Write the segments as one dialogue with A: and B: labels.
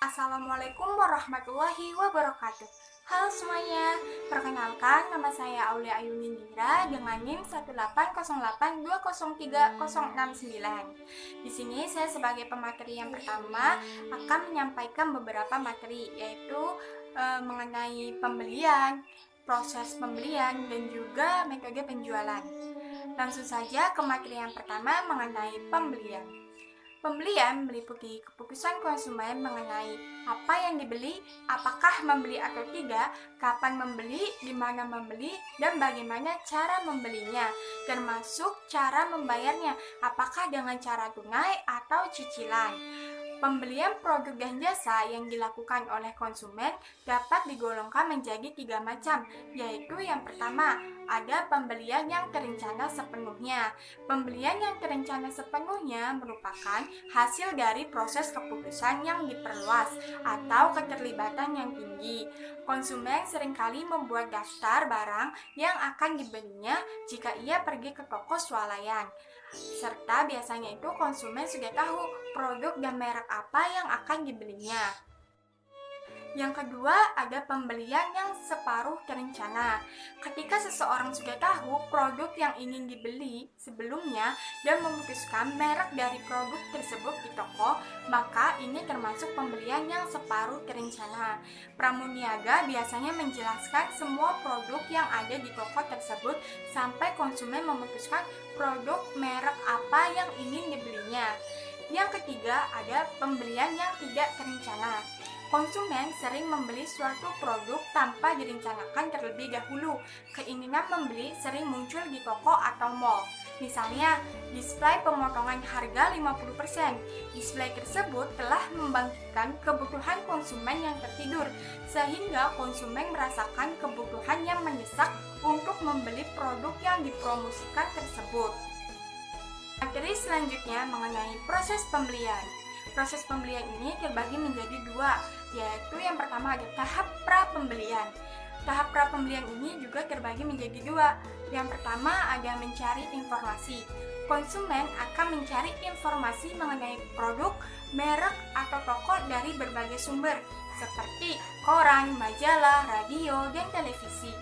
A: Assalamualaikum warahmatullahi wabarakatuh. Halo semuanya, perkenalkan nama saya Aulia Ayuni Nindra dengan NIM 18082030069. Di sini saya sebagai pemateri yang pertama akan menyampaikan beberapa materi, yaitu mengenai pembelian, proses pembelian, dan juga metode penjualan. Langsung saja ke materi yang pertama mengenai pembelian. Pembelian meliputi keputusan konsumen mengenai apa yang dibeli, apakah membeli atau tidak, kapan membeli, di mana membeli, dan bagaimana cara membelinya, termasuk cara membayarnya, apakah dengan cara tunai atau cicilan. Pembelian produk dan jasa yang dilakukan oleh konsumen dapat digolongkan menjadi 3 macam, yaitu yang pertama, ada pembelian yang terencana sepenuhnya. Pembelian yang terencana sepenuhnya merupakan hasil dari proses keputusan yang diperluas atau keterlibatan yang tinggi. Konsumen seringkali membuat daftar barang yang akan dibelinya jika ia pergi ke toko swalayan. Serta biasanya itu konsumen sudah tahu produk dan merek apa yang akan dibelinya. Yang kedua, ada pembelian yang separuh terencana. Ketika seseorang sudah tahu produk yang ingin dibeli sebelumnya dan memutuskan merek dari produk tersebut di toko, maka ini termasuk pembelian yang separuh terencana. Pramuniaga biasanya menjelaskan semua produk yang ada di toko tersebut sampai konsumen memutuskan produk merek apa yang ingin dibelinya. Yang ketiga, ada pembelian yang tidak terencana. Konsumen sering membeli suatu produk tanpa direncanakan terlebih dahulu. Keinginan membeli sering muncul di toko atau mall. Misalnya, display pemotongan harga 50%. Display tersebut telah membangkitkan kebutuhan konsumen yang tertidur, sehingga konsumen merasakan kebutuhan yang mendesak untuk membeli produk yang dipromosikan tersebut. Materi selanjutnya mengenai proses pembelian. Proses pembelian ini terbagi menjadi dua, yaitu yang pertama ada tahap pra-pembelian. Tahap pra-pembelian ini juga terbagi menjadi dua. Yang pertama ada mencari informasi. Konsumen akan mencari informasi mengenai produk, merek, atau toko dari berbagai sumber, seperti koran, majalah, radio, dan televisi.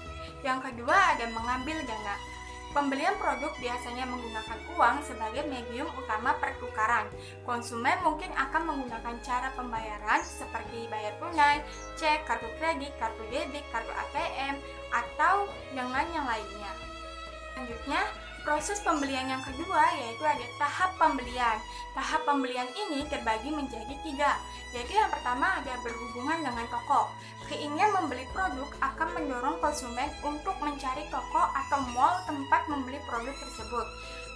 A: Yang kedua ada mengambil dana. Pembelian produk biasanya menggunakan uang sebagai medium utama pertukaran. Konsumen mungkin akan menggunakan cara pembayaran seperti bayar tunai, cek, kartu kredit, kartu debit, kartu ATM, atau dengan yang lainnya. Selanjutnya, proses pembelian yang kedua yaitu ada tahap pembelian. Tahap pembelian ini terbagi menjadi 3, yaitu yang pertama ada berhubungan dengan toko. Keinginan membeli produk akan mendorong konsumen untuk mencari toko atau mall tempat membeli produk tersebut.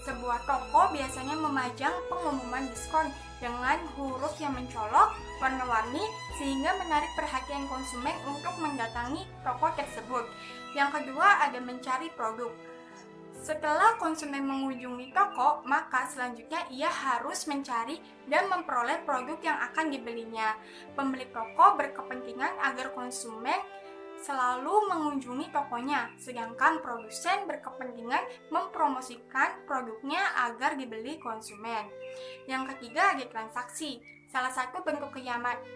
A: Sebuah toko biasanya memajang pengumuman diskon dengan huruf yang mencolok, warna-warni, sehingga menarik perhatian konsumen untuk mendatangi toko tersebut. Yang kedua ada mencari produk. Setelah konsumen mengunjungi toko, maka selanjutnya ia harus mencari dan memperoleh produk yang akan dibelinya. Pemilik toko berkepentingan agar konsumen selalu mengunjungi tokonya, sedangkan produsen berkepentingan mempromosikan produknya agar dibeli konsumen. Yang ketiga ada transaksi. Salah satu bentuk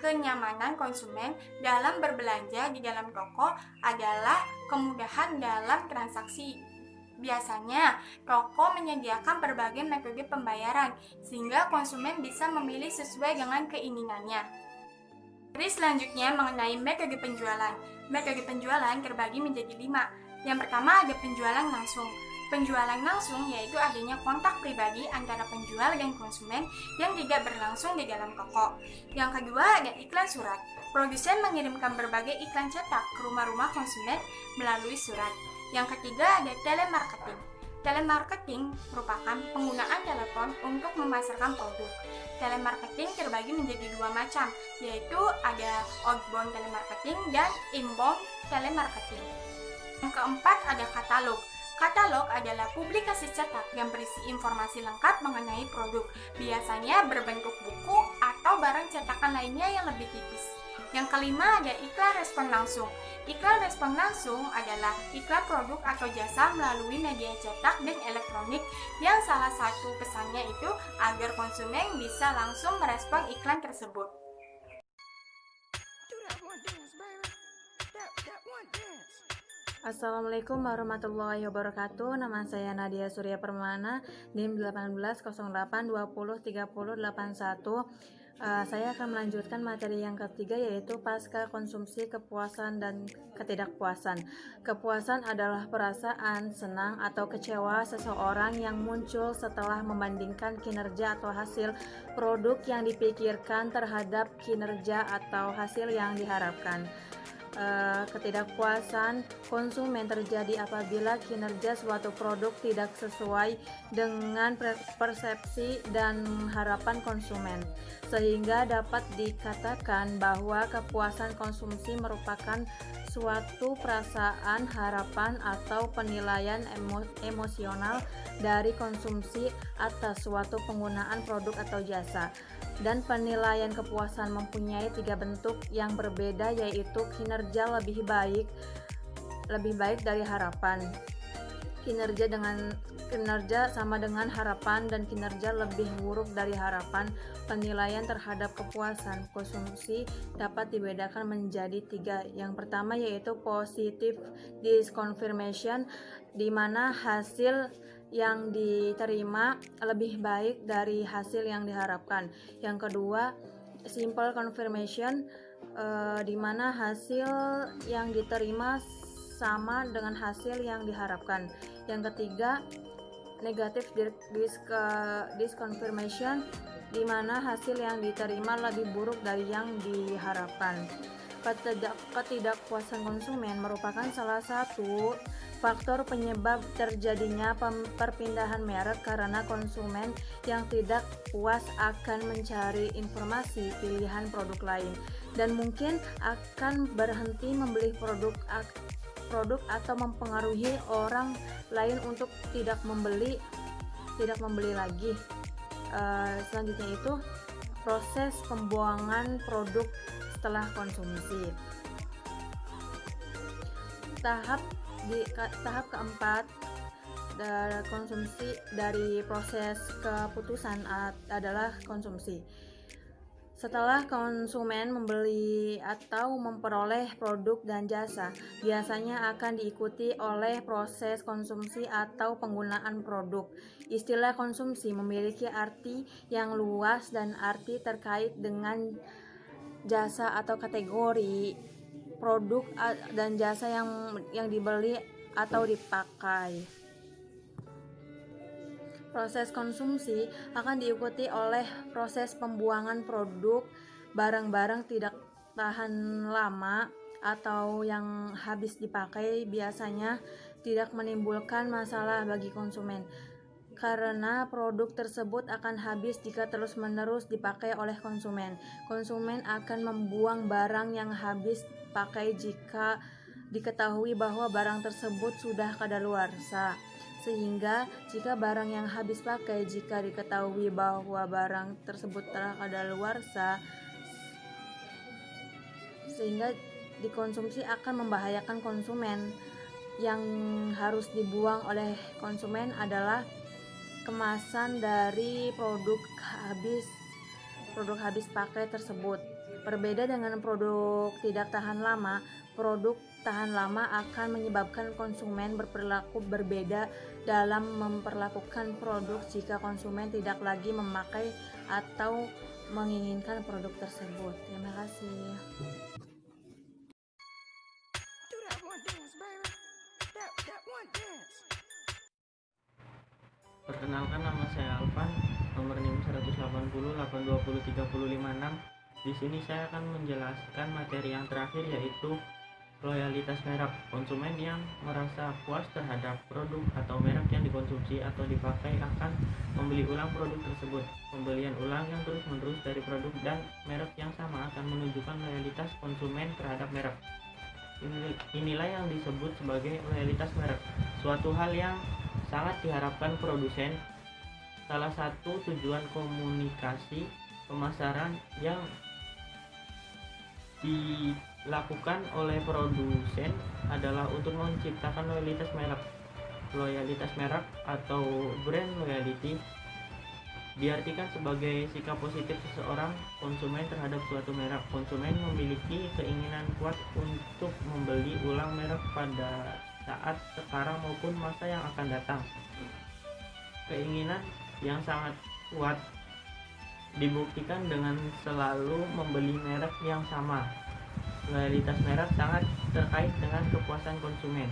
A: kenyamanan konsumen dalam berbelanja di dalam toko adalah kemudahan dalam transaksi. Biasanya, toko menyediakan berbagai metode pembayaran, sehingga konsumen bisa memilih sesuai dengan keinginannya. Jadi selanjutnya mengenai metode penjualan. Metode penjualan terbagi menjadi 5. Yang pertama ada penjualan langsung. Penjualan langsung yaitu adanya kontak pribadi antara penjual dan konsumen yang tidak berlangsung di dalam toko. Yang kedua ada iklan surat. Produsen mengirimkan berbagai iklan cetak ke rumah-rumah konsumen melalui surat. Yang ketiga ada telemarketing. Telemarketing merupakan penggunaan telepon untuk memasarkan produk. Telemarketing terbagi menjadi 2 macam, yaitu ada outbound telemarketing dan inbound telemarketing. Yang keempat ada katalog. Katalog adalah publikasi cetak yang berisi informasi lengkap mengenai produk, biasanya berbentuk buku atau barang cetakan lainnya yang lebih tipis. Yang kelima ada iklan respon langsung. Iklan respon langsung adalah iklan produk atau jasa melalui media cetak dan elektronik yang salah satu pesannya itu agar konsumen bisa langsung merespon iklan tersebut.
B: Assalamualaikum warahmatullahi wabarakatuh. Nama saya Nadia Surya Permana, NIM 1808203081. Saya akan melanjutkan materi yang ketiga, yaitu pasca konsumsi, kepuasan dan ketidakpuasan. Kepuasan adalah perasaan senang atau kecewa seseorang yang muncul setelah membandingkan kinerja atau hasil produk yang dipikirkan terhadap kinerja atau hasil yang diharapkan. Ketidakpuasan konsumen terjadi apabila kinerja suatu produk tidak sesuai dengan persepsi dan harapan konsumen, sehingga dapat dikatakan bahwa kepuasan konsumsi merupakan suatu perasaan, harapan, atau penilaian emosional dari konsumsi atas suatu penggunaan produk atau jasa. Dan penilaian kepuasan mempunyai 3 bentuk yang berbeda, yaitu kinerja lebih baik dari harapan, kinerja sama dengan harapan, dan kinerja lebih buruk dari harapan. Penilaian terhadap kepuasan konsumsi dapat dibedakan menjadi 3. Yang pertama yaitu positive disconfirmation, di mana hasil yang diterima lebih baik dari hasil yang diharapkan. Yang kedua, simple confirmation, di mana hasil yang diterima sama dengan hasil yang diharapkan. Yang ketiga, negative disconfirmation, di mana hasil yang diterima lebih buruk dari yang diharapkan. Ketidakpuasan konsumen merupakan salah satu faktor penyebab terjadinya perpindahan merek, karena konsumen yang tidak puas akan mencari informasi pilihan produk lain dan mungkin akan berhenti membeli produk atau mempengaruhi orang lain untuk tidak membeli lagi. Selanjutnya itu proses pembuangan produk setelah konsumsi. Tahap keempat konsumsi dari proses keputusan adalah konsumsi. Setelah konsumen membeli atau memperoleh produk dan jasa, biasanya akan diikuti oleh proses konsumsi atau penggunaan produk. Istilah konsumsi memiliki arti yang luas dan arti terkait dengan jasa atau kategori produk dan jasa yang dibeli atau dipakai. Proses konsumsi akan diikuti oleh proses pembuangan produk. Barang-barang tidak tahan lama atau yang habis dipakai biasanya tidak menimbulkan masalah bagi konsumen, karena produk tersebut akan habis jika terus-menerus dipakai oleh konsumen. Konsumen akan membuang barang yang habis pakai jika diketahui bahwa barang tersebut sudah kadaluarsa. Sehingga jika barang yang habis pakai, jika diketahui bahwa barang tersebut telah kadaluarsa, sehingga dikonsumsi akan membahayakan konsumen. Yang harus dibuang oleh konsumen adalah kemasan dari produk habis pakai tersebut. Berbeda dengan produk tidak tahan lama, produk tahan lama akan menyebabkan konsumen berperilaku berbeda dalam memperlakukan produk jika konsumen tidak lagi memakai atau menginginkan produk tersebut. Terima kasih.
C: Perkenalkan, nama saya Alvan, nomor NIM 180820356. Di sini saya akan menjelaskan materi yang terakhir, yaitu loyalitas merek. Konsumen yang merasa puas terhadap produk atau merek yang dikonsumsi atau dipakai akan membeli ulang produk tersebut. Pembelian ulang yang terus-menerus dari produk dan merek yang sama akan menunjukkan loyalitas konsumen terhadap merek. Inilah yang disebut sebagai loyalitas merek, suatu hal yang sangat diharapkan produsen. Salah satu tujuan komunikasi pemasaran yang dilakukan oleh produsen adalah untuk menciptakan loyalitas merek. Loyalitas merek atau brand loyalty diartikan sebagai sikap positif seseorang konsumen terhadap suatu merek. Konsumen memiliki keinginan kuat untuk membeli ulang merek pada saat sekarang maupun masa yang akan datang. Keinginan yang sangat kuat dibuktikan dengan selalu membeli merek yang sama. Loyalitas merek sangat terkait dengan kepuasan konsumen.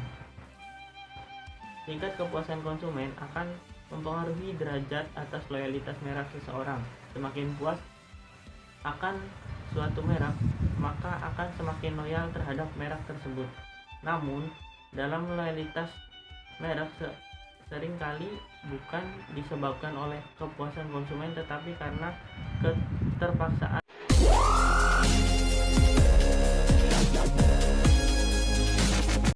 C: Tingkat kepuasan konsumen akan mempengaruhi derajat atas loyalitas merek seseorang. Semakin puas akan suatu merek, maka akan semakin loyal terhadap merek tersebut. Namun, dalam loyalitas merek seringkali bukan disebabkan oleh kepuasan konsumen, tetapi karena keterpaksaan